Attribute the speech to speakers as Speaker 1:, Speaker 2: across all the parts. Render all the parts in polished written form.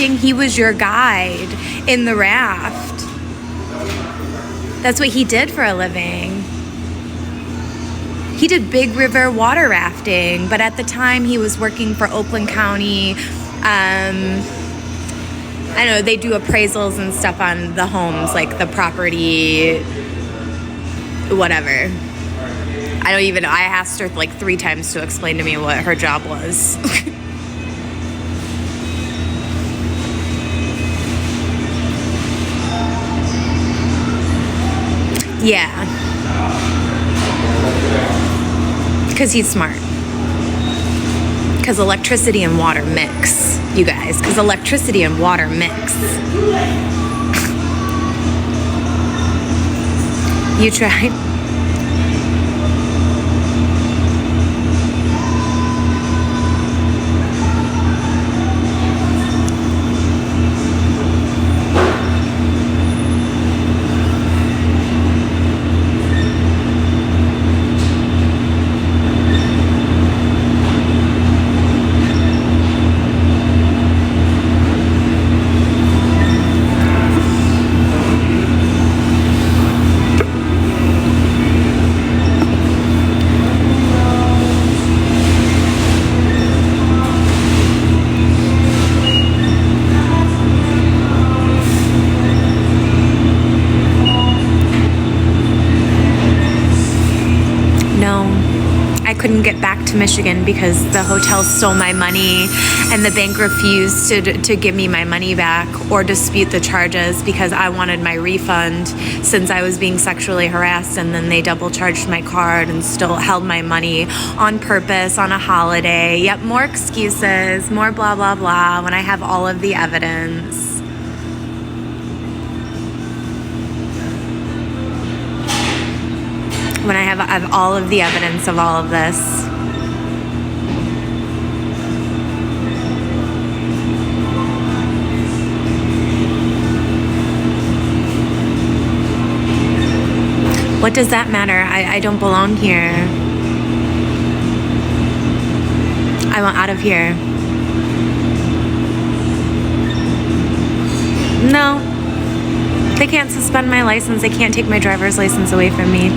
Speaker 1: rafting? He was your guide in the raft. That's what he did for a living. He did big river water rafting, but at the time he was working for Oakland County. I know they do appraisals and stuff on the homes, like the property, whatever. I asked her like 3 times to explain to me what her job was. Yeah. Because he's smart. Because electricity and water mix, you guys. Because electricity and water mix. You tried? Couldn't get back to Michigan because the hotel stole my money and the bank refused to give me my money back or dispute the charges because I wanted my refund since I was being sexually harassed, and then they double charged my card and still held my money on purpose on a holiday. Yep, more excuses, more blah, blah, blah, when I have all of the evidence. When I have all of the evidence of all of this. What does that matter? I don't belong here. I want out of here. No. They can't suspend my license. They can't take my driver's license away from me.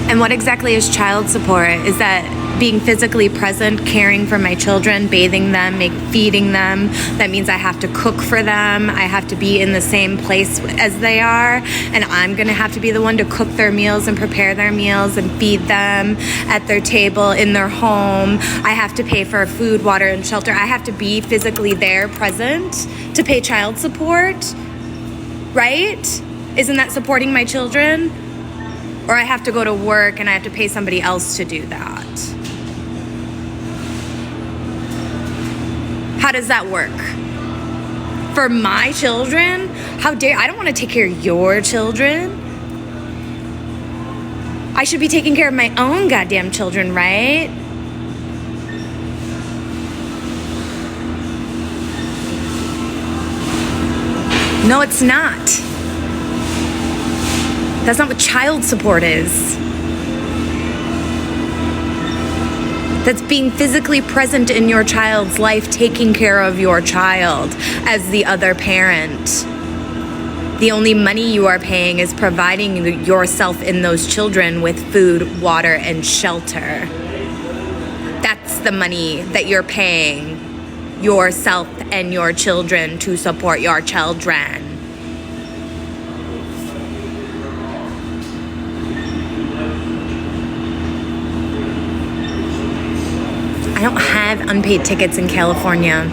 Speaker 1: And what exactly is child support? Is that being physically present, caring for my children, bathing them, feeding them? That means I have to cook for them. I have to be in the same place as they are. And I'm going to have to be the one to cook their meals and prepare their meals and feed them at their table, in their home. I have to pay for food, water, and shelter. I have to be physically there, present, to pay child support, right? Isn't that supporting my children? Or I have to go to work and I have to pay somebody else to do that. How does that work? For my children? How dare, I don't want to take care of your children. I should be taking care of my own goddamn children, right? No, it's not. That's not what child support is. That's being physically present in your child's life, taking care of your child as the other parent. The only money you are paying is providing yourself and those children with food, water, and shelter. That's the money that you're paying yourself and your children to support your children. I don't have unpaid tickets in California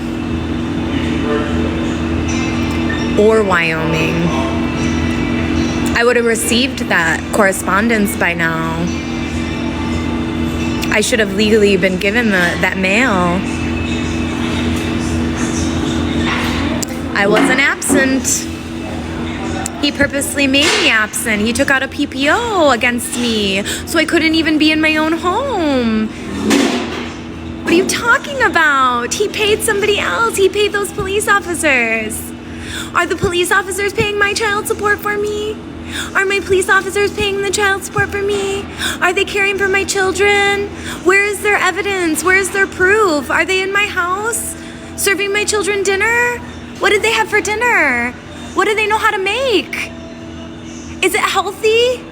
Speaker 1: or Wyoming. I would have received that correspondence by now. I should have legally been given that mail. I wasn't absent. He purposely made me absent. He took out a PPO against me, so I couldn't even be in my own home. What are you talking about? He paid somebody else. He paid those police officers. Are the police officers paying my child support for me? Are my police officers paying the child support for me? Are they caring for my children? Where is their evidence? Where is their proof? Are they in my house serving my children dinner? What did they have for dinner? What do they know how to make? Is it healthy?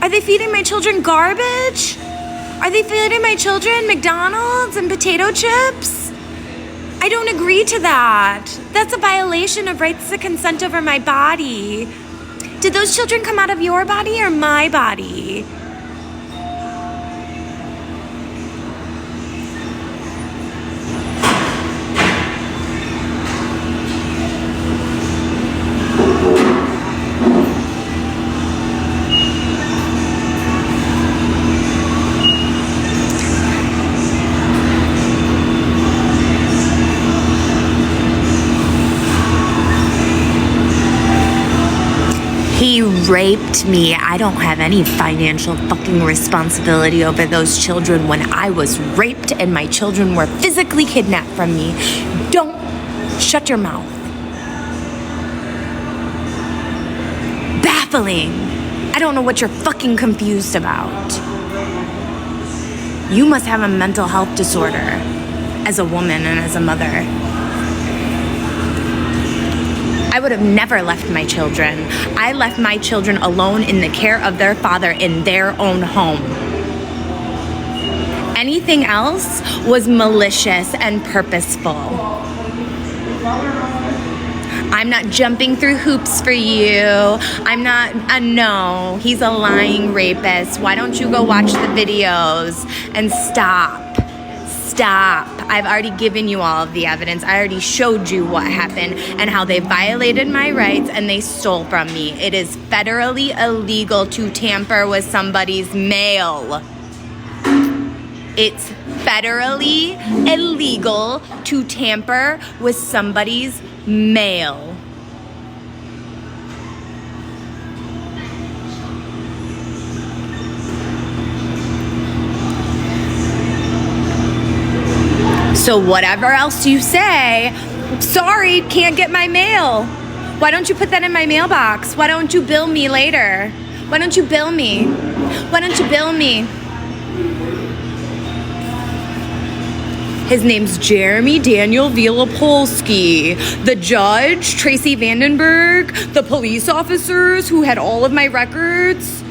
Speaker 1: Are they feeding my children garbage? Are they feeding my children McDonald's and potato chips? I don't agree to that. That's a violation of rights to consent over my body. Did those children come out of your body or my body? He raped me. I don't have any financial fucking responsibility over those children when I was raped and my children were physically kidnapped from me. Don't shut your mouth. Baffling. I don't know what you're fucking confused about. You must have a mental health disorder as a woman and as a mother. I would have never left my children. I left my children alone in the care of their father in their own home. Anything else was malicious and purposeful. I'm not jumping through hoops for you. I'm not, no, he's a lying rapist. Why don't you go watch the videos and stop? Stop. I've already given you all of the evidence. I already showed you what happened and how they violated my rights and they stole from me. It is federally illegal to tamper with somebody's mail. It's federally illegal to tamper with somebody's mail. So whatever else you say, sorry, can't get my mail. Why don't you put that in my mailbox? Why don't you bill me later? Why don't you bill me? Why don't you bill me? His name's Jeremy Daniel Vilapolsky. The judge, Tracy Vandenberg, the police officers who had all of my records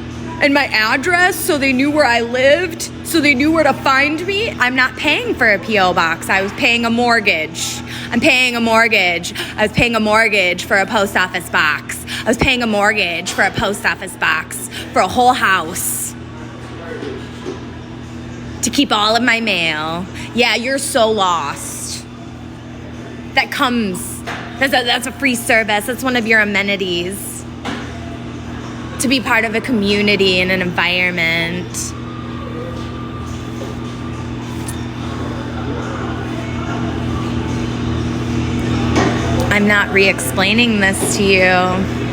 Speaker 1: and my address so they knew where I lived, so they knew where to find me. I'm not paying for a P.O. box. I was paying a mortgage. I'm paying a mortgage. I was paying a mortgage for a post office box. I was paying a mortgage for a post office box for a whole house to keep all of my mail. Yeah, you're so lost. That comes, that's a free service. That's one of your amenities. To be part of a community and an environment. I'm not re-explaining this to you.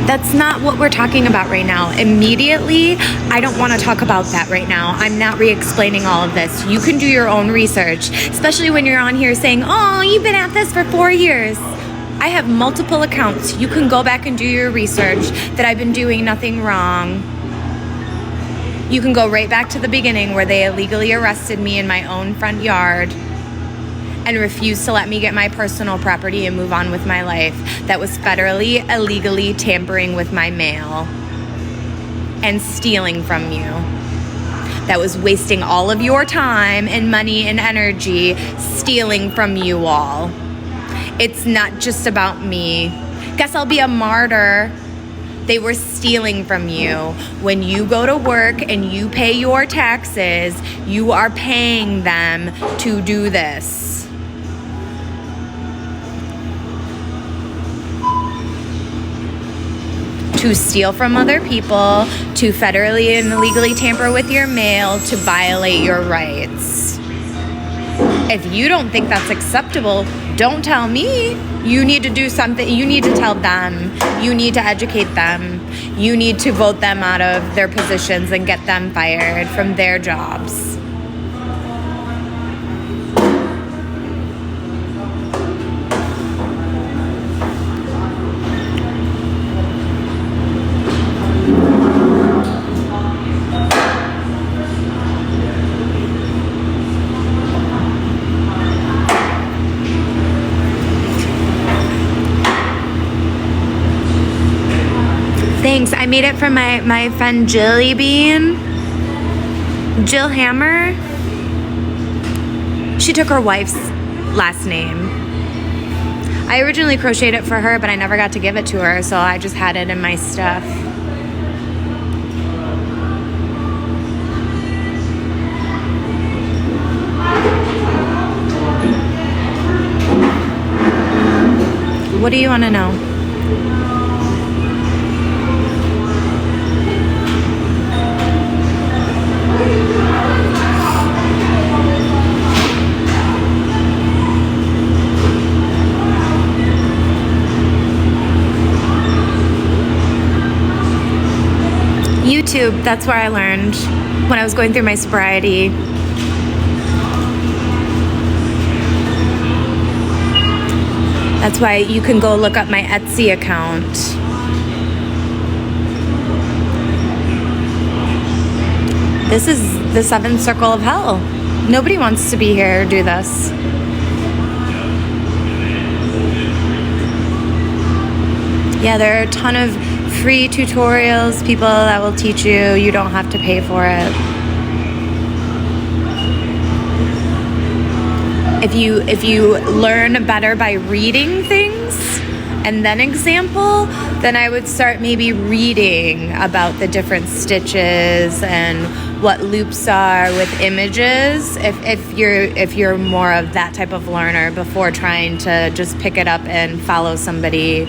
Speaker 1: That's not what we're talking about right now. Immediately, I don't want to talk about that right now. I'm not re-explaining all of this. You can do your own research, especially when you're on here saying, oh, you've been at this for 4 years. I have multiple accounts. You can go back and do your research that I've been doing nothing wrong. You can go right back to the beginning where they illegally arrested me in my own front yard and refused to let me get my personal property and move on with my life. That was federally, illegally tampering with my mail and stealing from you. That was wasting all of your time and money and energy stealing from you all. It's not just about me. Guess I'll be a martyr. They were stealing from you. When you go to work and you pay your taxes, you are paying them to do this. to steal from other people, to federally and illegally tamper with your mail, to violate your rights. If you don't think that's acceptable, don't tell me. You need to do something. You need to tell them. You need to educate them. You need to vote them out of their positions and get them fired from their jobs. Thanks. I made it for my friend Jill Hammer. She took her wife's last name. I originally crocheted it for her, but I never got to give it to her, so I just had it in my stuff. What do you want to know? YouTube, that's where I learned when I was going through my sobriety. That's why you can go look up my Etsy account. This is the seventh circle of hell. Nobody wants to be here or do this. Yeah, there are a ton of free tutorials, people that will teach you. You don't have to pay for it. If you learn better by reading things and then example, then I would start maybe reading about the different stitches and what loops are with images. If you're more of that type of learner before trying to just pick it up and follow somebody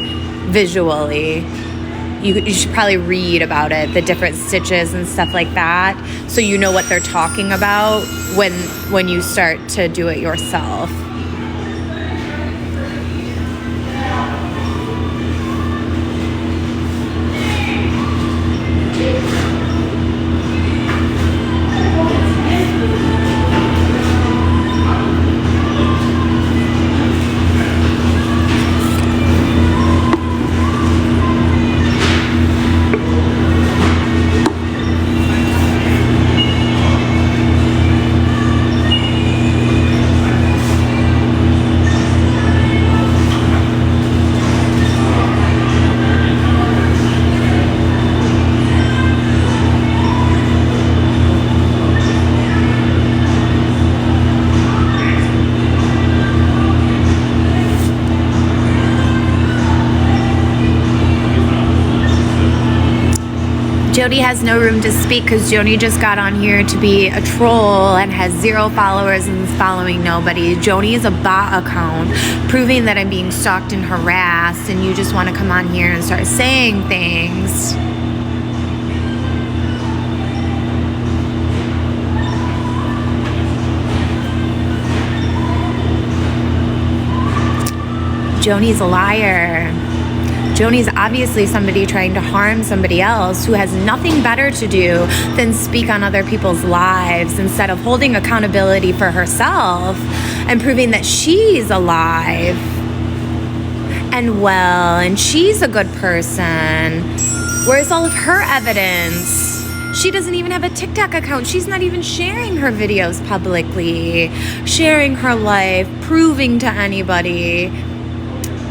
Speaker 1: visually. You should probably read about it, the different stitches and stuff like that, so you know what they're talking about when you start to do it yourself. Jody has no room to speak because Joni just got on here to be a troll and has 0 followers and is following nobody. Joni is a bot account proving that I'm being stalked and harassed, and you just want to come on here and start saying things. Joni's a liar. Joni's obviously somebody trying to harm somebody else who has nothing better to do than speak on other people's lives instead of holding accountability for herself and proving that she's alive and well and she's a good person. Where's all of her evidence? She doesn't even have a TikTok account. She's not even sharing her videos publicly, sharing her life, proving to anybody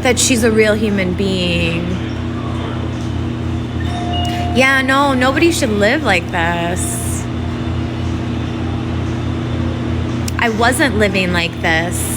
Speaker 1: that she's a real human being. Yeah, no, nobody should live like this. I wasn't living like this.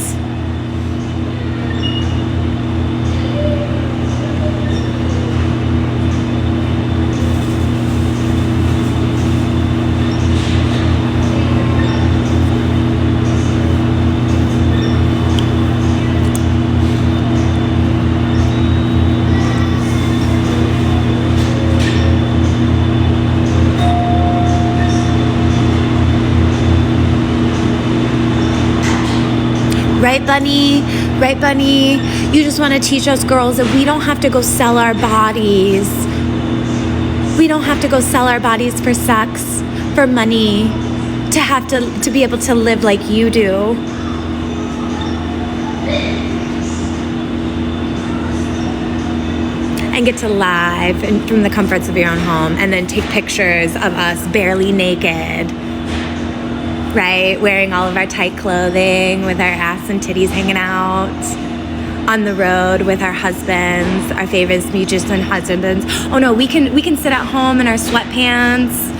Speaker 1: Right, Bunny? Right, Bunny? You just want to teach us girls that we don't have to go sell our bodies. We don't have to go sell our bodies for sex, for money, to be able to live like you do. And get to live and from the comforts of your own home, and then take pictures of us barely naked, right? Wearing all of our tight clothing with our ass and titties hanging out on the road with our husbands, our favorite musician husbands. Oh no, we can sit at home in our sweatpants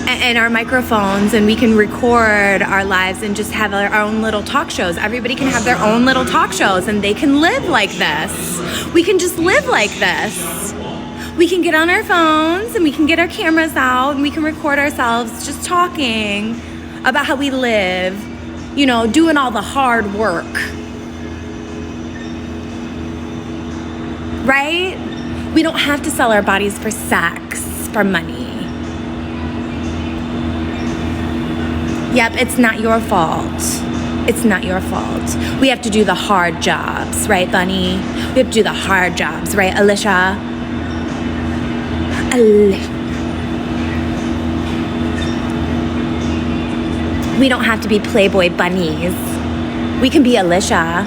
Speaker 1: and our microphones, and we can record our lives and just have our own little talk shows. Everybody can have their own little talk shows, and they can live like this. We can just live like this. We can get on our phones and we can get our cameras out and we can record ourselves just talking about how we live, you know, doing all the hard work. Right? We don't have to sell our bodies for sex, for money. Yep, it's not your fault. It's not your fault. We have to do the hard jobs, right, Bunny? We have to do the hard jobs, right, Alicia? We don't have to be Playboy bunnies. We can be Alicia.